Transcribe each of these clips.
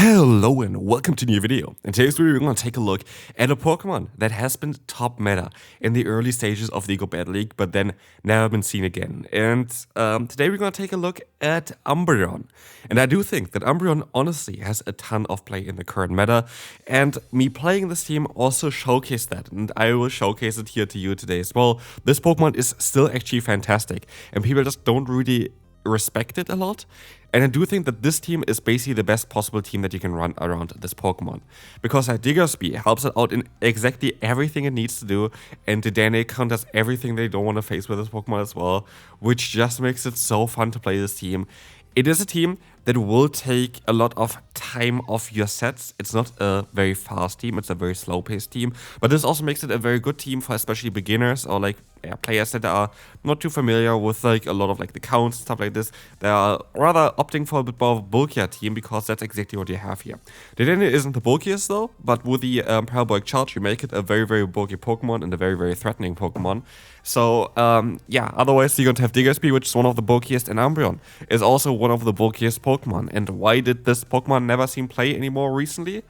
Hello and welcome to a new video. In today's video we're going to take a look at a Pokemon that has been top meta in the early stages of the GO Battle League but then never been seen again. And today we're going to take a look at Umbreon. And I do think that Umbreon honestly has a ton of play in the current meta, and me playing this team also showcased that, and I will showcase it here to you today as well. This Pokemon is still actually fantastic and people just don't really respect it a lot. And I do think that this team is basically the best possible team that you can run around this Pokemon. Because Diggersby helps it out in exactly everything it needs to do, and Dedenne counters everything they don't want to face with this Pokemon as well, which just makes it so fun to play this team. It is a team that will take a lot of time off your sets. It's not a very fast team, it's a very slow-paced team, but this also makes it a very good team for especially beginners or players that are not too familiar with a lot of the counts and stuff like this. They are rather opting for a bit more of a bulkier team because that's exactly what you have here. Dedenne isn't the bulkiest though, but with the Parabolic Charge you make it a very, very bulky Pokemon and a very, very threatening Pokemon. So yeah, otherwise you're going to have Diggersby, which is one of the bulkiest, and Umbreon is also one of the bulkiest Pokemon. And why did this Pokemon never see play anymore recently?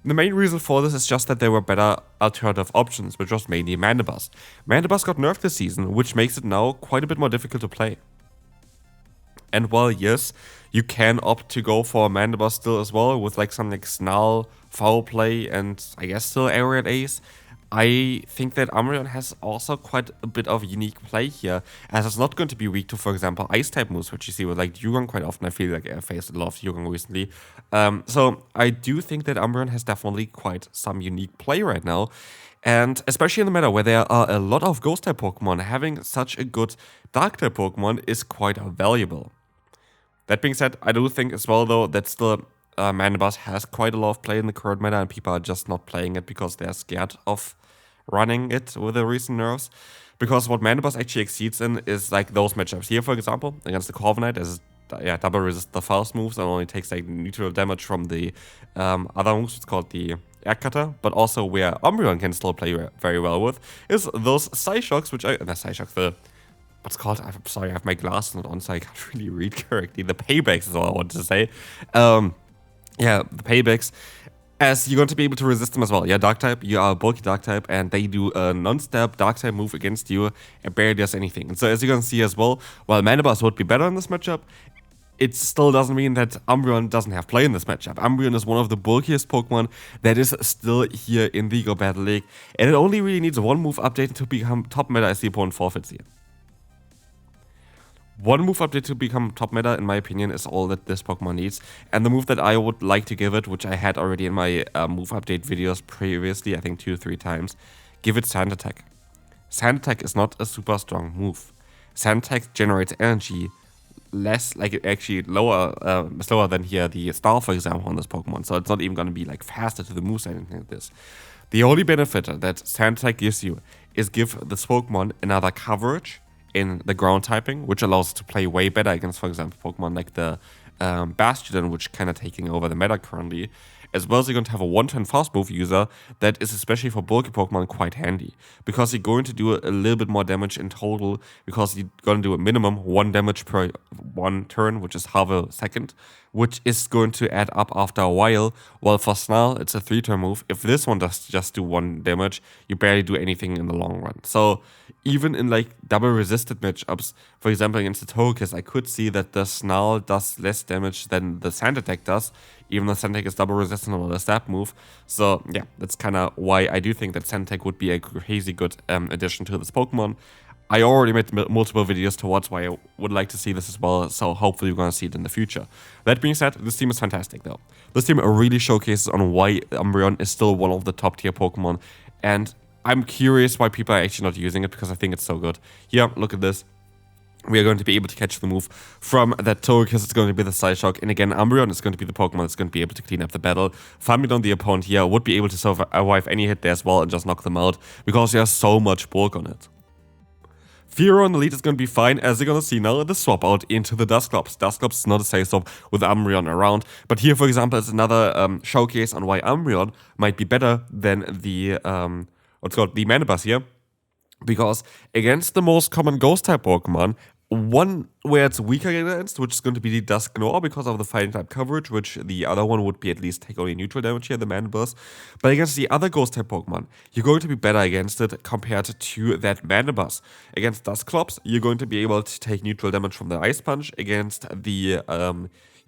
The main reason for this is just that there were better alternative options, which was mainly Mandibuzz. Mandibuzz got nerfed this season, which makes it now quite a bit more difficult to play. And while yes, you can opt to go for Mandibuzz still as well, with some Snarl, Foul Play, and I guess still Aerial Ace, I think that Umbreon has also quite a bit of unique play here, as it's not going to be weak to, for example, Ice-type moves, which you see with Dugong quite often. I feel like I faced a lot of Dugong recently. So I do think that Umbreon has definitely quite some unique play right now. And especially in the meta where there are a lot of Ghost-type Pokemon, having such a good Dark-type Pokemon is quite valuable. That being said, I do think as well, though, that still Mandibuzz has quite a lot of play in the current meta, and people are just not playing it because they're scared of running it with the recent nerfs. Because what Mandibuzz actually exceeds in is those matchups here, for example, against the Corviknight, as double resist the fast moves and only takes neutral damage from the other moves. It's called the Air Cutter, but also where Umbreon can still play very well with is those Psyshocks, which what's called? I'm sorry, I have my glasses not on, so I can't really read correctly. The Paybacks is all I wanted to say. Yeah, the Paybacks, as you're going to be able to resist them as well. Yeah, Dark-type, you are a bulky Dark-type, and they do a non-step Dark-type move against you and barely does anything. And so as you're going to see as well, while Mandibuzz would be better in this matchup, it still doesn't mean that Umbreon doesn't have play in this matchup. Umbreon is one of the bulkiest Pokemon that is still here in the GO Battle League, and it only really needs one move update to become top meta as the opponent forfeits here. One move update to become top meta, in my opinion, is all that this Pokemon needs. And the move that I would like to give it, which I had already in my move update videos previously, I think 2 or 3 times, give it Sand Attack. Sand Attack is not a super strong move. Sand Attack generates energy less, actually slower than here the Star, for example, on this Pokemon. So it's not even going to be faster to the moves or anything like this. The only benefit that Sand Attack gives you is give this Pokemon another coverage in the ground typing, which allows it to play way better against, for example, Pokemon like the Bastion, which kind of taking over the meta currently. As well as you're going to have a one-turn fast move user that is, especially for bulky Pokemon, quite handy. Because you're going to do a little bit more damage in total, because you're going to do a minimum 1 damage per 1 turn, which is half a second, which is going to add up after a while. While for Snarl, it's a 3-turn move. If this one does just do 1 damage, you barely do anything in the long run. So even in double resisted matchups, for example against the Togekiss, I could see that the Snarl does less damage than the Sand Attack does, even though Sand Attack is double resistant on the stab move. So yeah, that's kind of why I do think that Sand Attack would be a crazy good addition to this Pokemon. I already made multiple videos towards why I would like to see this as well, so hopefully you're going to see it in the future. That being said, this team is fantastic though. This team really showcases on why Umbreon is still one of the top tier Pokemon, and I'm curious why people are actually not using it, because I think it's so good. Here, look at this. We are going to be able to catch the move from that Togekiss. It's going to be the Psyshock. And again, Umbreon is going to be the Pokemon that's going to be able to clean up the battle. Farming down the opponent here would be able to survive any hit there as well and just knock them out, because there's so much bulk on it. Fearow on the lead is going to be fine, as you're going to see now the swap out into the DUSCLOPS. DUSCLOPS is not a safe swap with Umbreon around, but here, for example, is another showcase on why Umbreon might be better than the, the Mandibuzz here. Because against the most common Ghost-type Pokemon, one where it's weaker against, which is going to be the Dusknoir because of the fighting type coverage, which the other one would be at least take only neutral damage here, the Manabus. But against the other ghost type Pokemon, you're going to be better against it compared to that Manabus. Against DUSCLOPS, you're going to be able to take neutral damage from the Ice Punch. Against the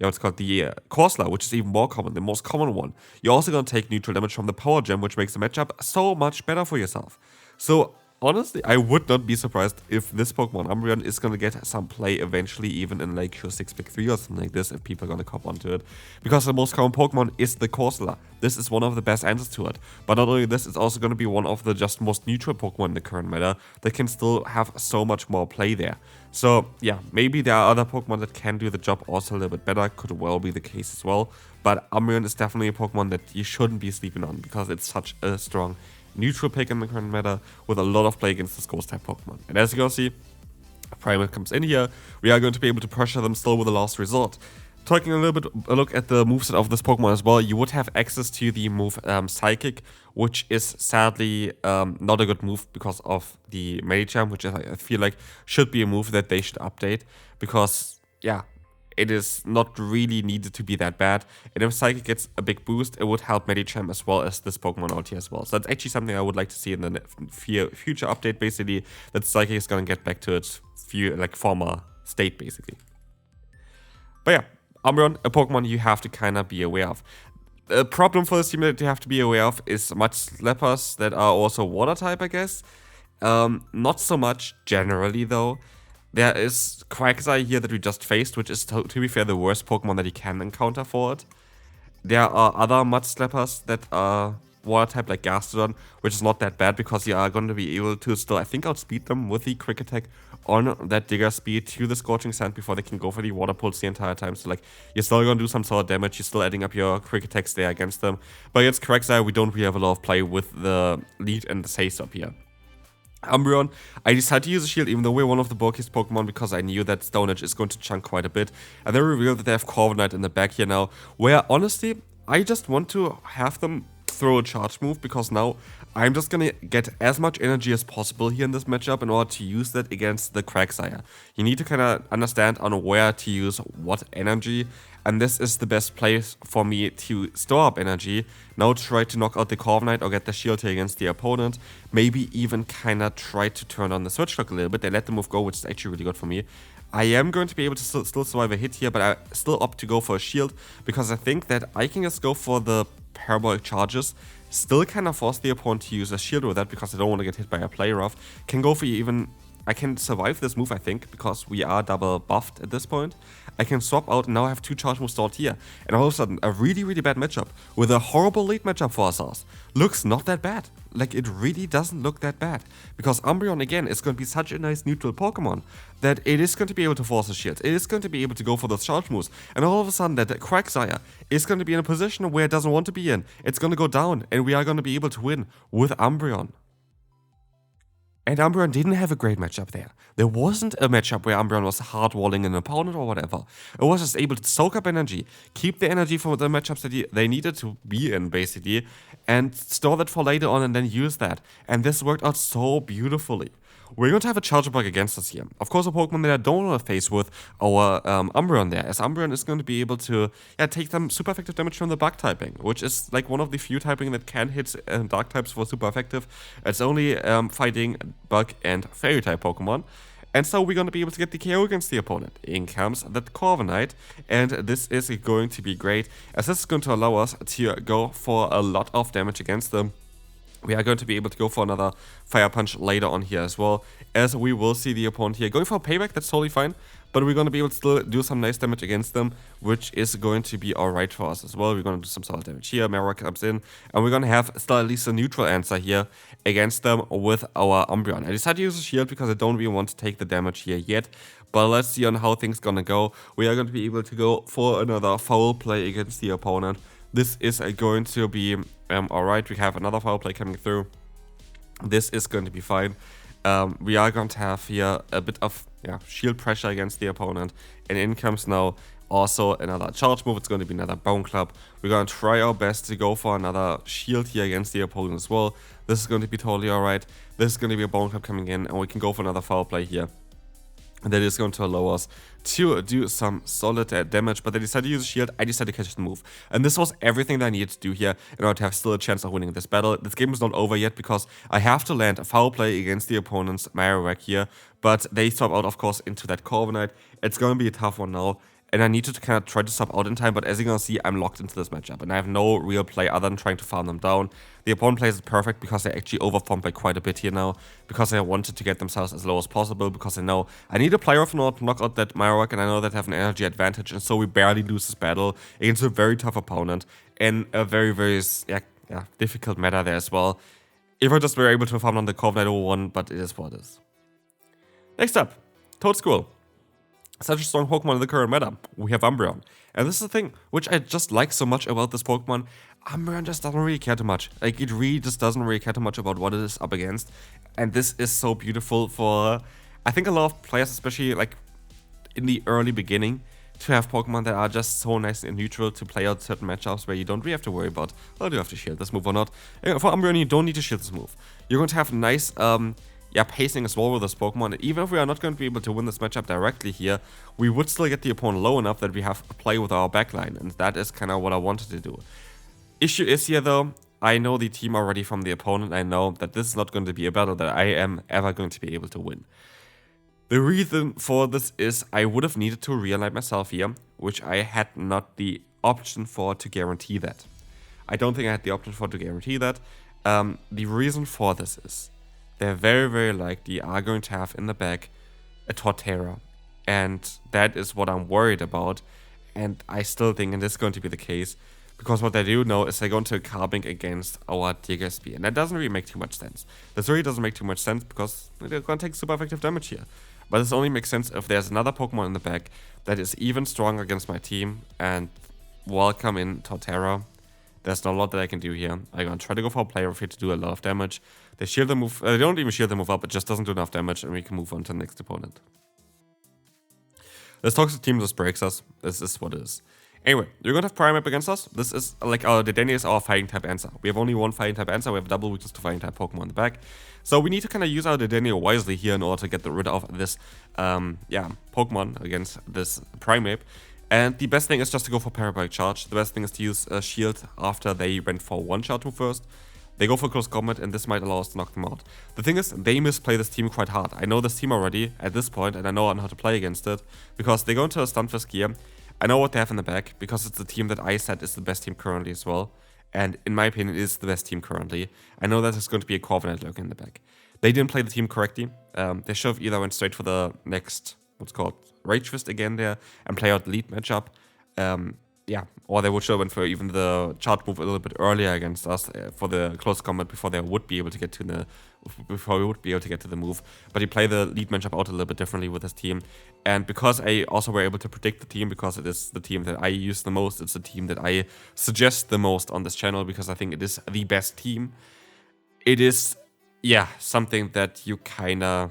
what's called the Corsola, which is even more common, the most common one, you're also going to take neutral damage from the Power Gem, which makes the matchup so much better for yourself. So honestly, I would not be surprised if this Pokemon Umbreon is going to get some play eventually, even in like your 6 pick 3 or something like this, if people are going to cop onto it. Because the most common Pokemon is the Corsola. This is one of the best answers to it. But not only this, it's also going to be one of the just most neutral Pokemon in the current meta that can still have so much more play there. So yeah, maybe there are other Pokemon that can do the job also a little bit better, could well be the case as well. But Umbreon is definitely a Pokemon that you shouldn't be sleeping on because it's such a strong neutral pick in the current meta with a lot of play against this ghost type Pokemon. And as you can see, Primal comes in here. We are going to be able to pressure them still with a last resort. Taking a look at the moveset of this Pokemon as well, you would have access to the move Psychic, which is sadly not a good move because of the Medicham, which I feel like should be a move that they should update because, yeah, it is not really needed to be that bad. And if Psychic gets a big boost, it would help Medicham as well as this Pokemon out here as well. So that's actually something I would like to see in the future update, basically, that Psychic is going to get back to its former state, basically. But yeah, Umbreon, a Pokemon you have to kind of be aware of. The problem for this team that you have to be aware of is much slappers that are also water type, I guess. Not so much generally, though. There is Quagsire here that we just faced, which is, to be fair, the worst Pokemon that you can encounter for it. There are other Mud Slappers that are water type, like Gastrodon, which is not that bad because you are going to be able to still, I think, outspeed them with the Quick Attack on that Digger speed to the Scorching Sand before they can go for the Water Pulse the entire time. So, like, you're still going to do some sort of damage, you're still adding up your Quick Attacks there against them. But against Quagsire, we don't really have a lot of play with the lead and the Haste up here. Umbreon, I decided to use a shield even though we're one of the bulkiest Pokemon because I knew that Stone Edge is going to chunk quite a bit. And they revealed that they have Corviknight in the back here now, where honestly, I just want to have them throw a charge move because now I'm just gonna get as much energy as possible here in this matchup in order to use that against the Quagsire. You need to kind of understand on where to use what energy, and this is the best place for me to store up energy. Now try to knock out the Corviknight or get the shield here against the opponent. Maybe even kind of try to turn on the Switch Lock a little bit. They let the move go, which is actually really good for me. I am going to be able to still survive a hit here, but I still opt to go for a shield because I think that I can just go for the parabolic charges, still kind of force the opponent to use a shield with that because I don't want to get hit by a play rough. Can go for even, I can survive this move I think because we are double buffed at this point. I can swap out and now I have 2 charge moves stored here. And all of a sudden a really bad matchup with a horrible lead matchup for ourselves. Looks not that bad. Like it really doesn't look that bad. Because Umbreon again is going to be such a nice neutral Pokemon that it is going to be able to force a shield. It is going to be able to go for those charge moves. And all of a sudden that Quagsire is going to be in a position where it doesn't want to be in. It's going to go down and we are going to be able to win with Umbreon. And Umbreon didn't have a great matchup there. There wasn't a matchup where Umbreon was hardwalling an opponent or whatever. It was just able to soak up energy, keep the energy from the matchups that they needed to be in, basically, and store that for later on and then use that. And this worked out so beautifully. We're going to have a Charger Bug against us here. Of course, a Pokemon that I don't want to face with our Umbreon there, as Umbreon is going to be able to take some super effective damage from the Bug typing, which is like one of the few typing that can hit Dark types for super effective. It's only fighting Bug and Fairy type Pokemon. And so we're going to be able to get the KO against the opponent. In comes the Corviknight, and this is going to be great, as this is going to allow us to go for a lot of damage against them. We are going to be able to go for another Fire Punch later on here as well, as we will see the opponent here going for a payback. That's totally fine, but we're going to be able to still do some nice damage against them, which is going to be alright for us as well. We're going to do some solid damage here, Marowak comes in, and we're going to have still at least a neutral answer here against them with our Umbreon. I decided to use a shield because I don't really want to take the damage here yet, but let's see on how things gonna go. We are going to be able to go for another foul play against the opponent. This is going to be alright. We have another foul play coming through. This is going to be fine. We are going to have here a bit of shield pressure against the opponent. And in comes now also another charge move. It's going to be another Bone Club. We're going to try our best to go for another shield here against the opponent as well. This is going to be totally alright. This is going to be a Bone Club coming in, and we can go for another foul play here. that is going to allow us to do some solid damage, but they decided to use a shield. I decided to catch the move. And this was everything that I needed to do here in order to have still a chance of winning this battle. This game is not over yet because I have to land a foul play against the opponent's Marowak here, but they swap out, of course, into that Corviknight. It's going to be a tough one now, and I need to kind of try to swap out in time, but as you're going to see, I'm locked into this matchup, and I have no real play other than trying to farm them down. The opponent plays it perfect because they actually overfarmed by quite a bit here now, because they wanted to get themselves as low as possible, because they know I need a player of Nord to knock out that Marowak, and I know that I have an energy advantage, and so we barely lose this battle against a very tough opponent, and a very, very difficult meta there as well. If I just were able to farm on the Corviknight 01, but it is what it is. Next up, Toadsquirrel. Such a strong Pokemon in the current meta. We have Umbreon. And this is the thing, which I just like so much about this Pokemon. Umbreon just doesn't really care too much. Like, it really just doesn't really care too much about what it is up against. And this is so beautiful for, I think, a lot of players, especially like in the early beginning, to have Pokemon that are just so nice and neutral to play out certain matchups where you don't really have to worry about, oh, do you have to shield this move or not? And for Umbreon, you don't need to shield this move. You're going to have nice, pacing as well with this Pokemon. Even if we are not going to be able to win this matchup directly here, we would still get the opponent low enough that we have a play with our backline, and that is kind of what I wanted to do. Issue is here though, I know the team already from the opponent. I know that this is not going to be a battle that I am ever going to be able to win. The reason for this is I would have needed to realign myself here, which I had not the option for to guarantee that. I don't think I had the option for to guarantee that. The reason for this is they're very, very likely are going to have in the back a Torterra. And that is what I'm worried about. And I still think it is going to be the case. Because what they do know is they're going to carbink against our DGSP. And that doesn't really make too much sense. This really doesn't make too much sense because they're going to take super effective damage here. But this only makes sense if there's another Pokemon in the back that is even stronger against my team. And welcome in Torterra. There's not a lot that I can do here. I'm going to try to go for a player here to do a lot of damage. They shield the move. They don't even shield the move up. It just doesn't do enough damage, and we can move on to the next opponent. This toxic team just breaks us. This is what it is. Anyway, you're going to have Primeape against us. This is like our Dedenne is our fighting type answer. We have only one fighting type answer. We have double weakness to fighting type Pokemon in the back. So we need to kind of use our Dedenne wisely here in order to get rid of this Pokemon against this Primeape. And the best thing is just to go for Parabolic Charge. The best thing is to use a Shield after they went for one charge move first. They go for Close Combat, and this might allow us to knock them out. The thing is, they misplay this team quite hard. I know this team already at this point, and I know how to play against it. Because they go into a Stunfisk here. I know what they have in the back, because it's the team that I said is the best team currently as well. And in my opinion, it is the best team currently. I know that there's going to be a Corviknight lurking in the back. They didn't play the team correctly. They should have either went straight for the next, what's called, Rage Fist again there, and play out the lead matchup. Or they would show went for even the charge move a little bit earlier against us for the close combat before they would be able to get to the move. But he played the lead matchup out a little bit differently with his team, and because I also were able to predict the team, because it is the team that I use the most, it's the team that I suggest the most on this channel because I think it is the best team. It is something that you kinda.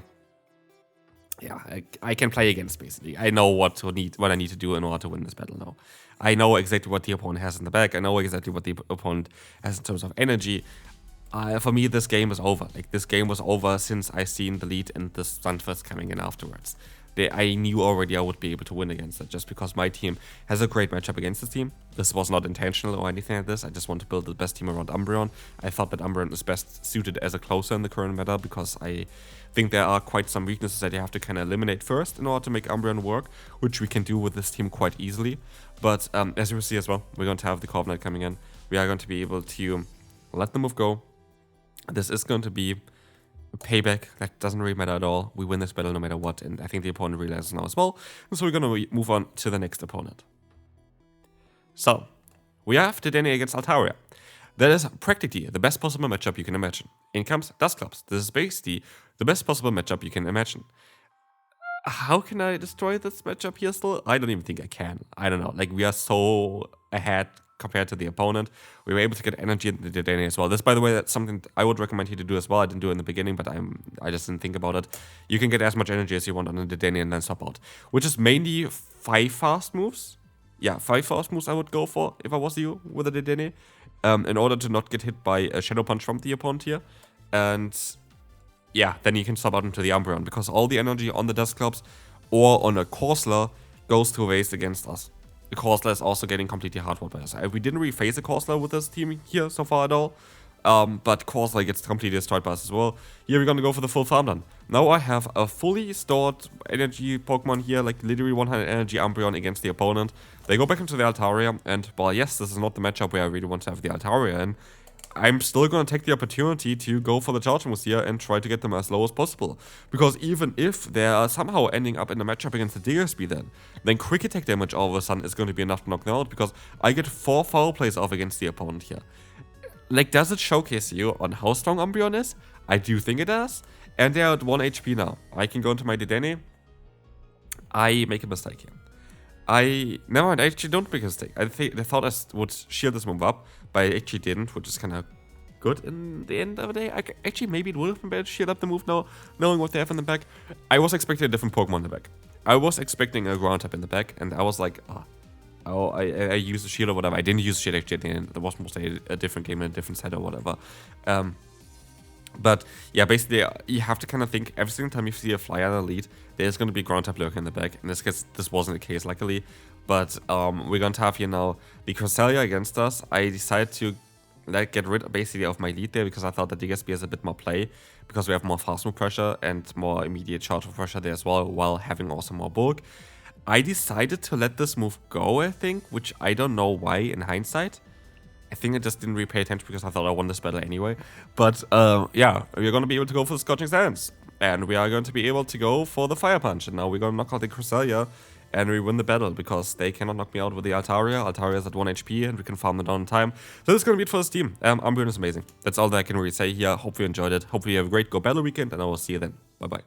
I can play against, basically. I know what I need to do in order to win this battle now. I know exactly what the opponent has in the back. I know exactly what the opponent has in terms of energy. For me, this game is over. Like, this game was over since I seen the lead and the Stunfisk coming in afterwards. I knew already I would be able to win against it, just because my team has a great matchup against this team. This was not intentional or anything like this. I just want to build the best team around Umbreon. I thought that Umbreon is best suited as a closer in the current meta, because I think there are quite some weaknesses that you have to kind of eliminate first in order to make Umbreon work, which we can do with this team quite easily. But as you will see as well, we're going to have the Corviknight coming in. We are going to be able to let the move go. This is going to be payback. That doesn't really matter at all. We win this battle no matter what, and I think the opponent realizes now as well. And so we're going to move on to the next opponent. So, we have Dedenne against Altaria. That is practically the best possible matchup you can imagine. In comes DUSCLOPS. This is basically the best possible matchup you can imagine. How can I destroy this matchup here still? I don't even think I can. I don't know. Like, we are so ahead compared to the opponent. We were able to get energy in the Dedenne as well. This, by the way, that's something I would recommend you to do as well. I didn't do it in the beginning, but I just didn't think about it. You can get as much energy as you want on the Dedenne and then swap out, which is mainly 5 fast moves. Yeah, 5 fast moves I would go for if I was you with a Dedenne, in order to not get hit by a Shadow Punch from the opponent here. And yeah, then you can swap out into the Umbreon, because all the energy on the DUSCLOPS or on a Corsola goes to waste against us. The Corsola is also getting completely hardwalled by us. We didn't really face a Corsola with this team here so far at all. But Corsola gets completely destroyed by us as well. Here we're gonna go for the full farm done. Now I have a fully stored energy Pokemon here, like literally 100 energy Umbreon against the opponent. They go back into the Altaria, and while yes, this is not the matchup where I really want to have the Altaria in, I'm still gonna take the opportunity to go for the charge moves here and try to get them as low as possible. Because even if they are somehow ending up in a matchup against the DSP then quick attack damage all of a sudden is going to be enough to knock them out, because I get 4 foul plays off against the opponent here. Like, does it showcase you on how strong Umbreon is? I do think it does. And they're at 1 HP now. I can go into my Dedenne. I make a mistake here. Never mind, I actually don't make a mistake. I thought I would shield this move up, but I actually didn't, which is kind of good in the end of the day. Actually, maybe it would have been better to shield up the move now, knowing what they have in the back. I was expecting a different Pokemon in the back. I was expecting a ground type in the back, and I was like, oh, I used a shield or whatever. I didn't use a shield actually. There was mostly a different game in a different set or whatever. But yeah, basically you have to kind of think every single time you see a flyer in the lead, there's going to be ground type lurking in the back. In this case, this wasn't the case, luckily. But we're going to have here now the Cresselia against us. I decided to get rid basically of my lead there because I thought that DSP has a bit more play, because we have more fast move pressure and more immediate charge pressure there as well, while having also more bulk. I decided to let this move go, I think, which I don't know why in hindsight. I think I just didn't really pay attention because I thought I won this battle anyway. But yeah, we're going to be able to go for the Scorching Sands. And we are going to be able to go for the Fire Punch. And now we're going to knock out the Cresselia and we win the battle, because they cannot knock me out with the Altaria. Altaria is at 1 HP and we can farm them down in time. So this is going to be it for this team. Umbreon is amazing. That's all that I can really say here. Hope you enjoyed it. Hopefully you have a great Go Battle weekend, and I will see you then. Bye bye.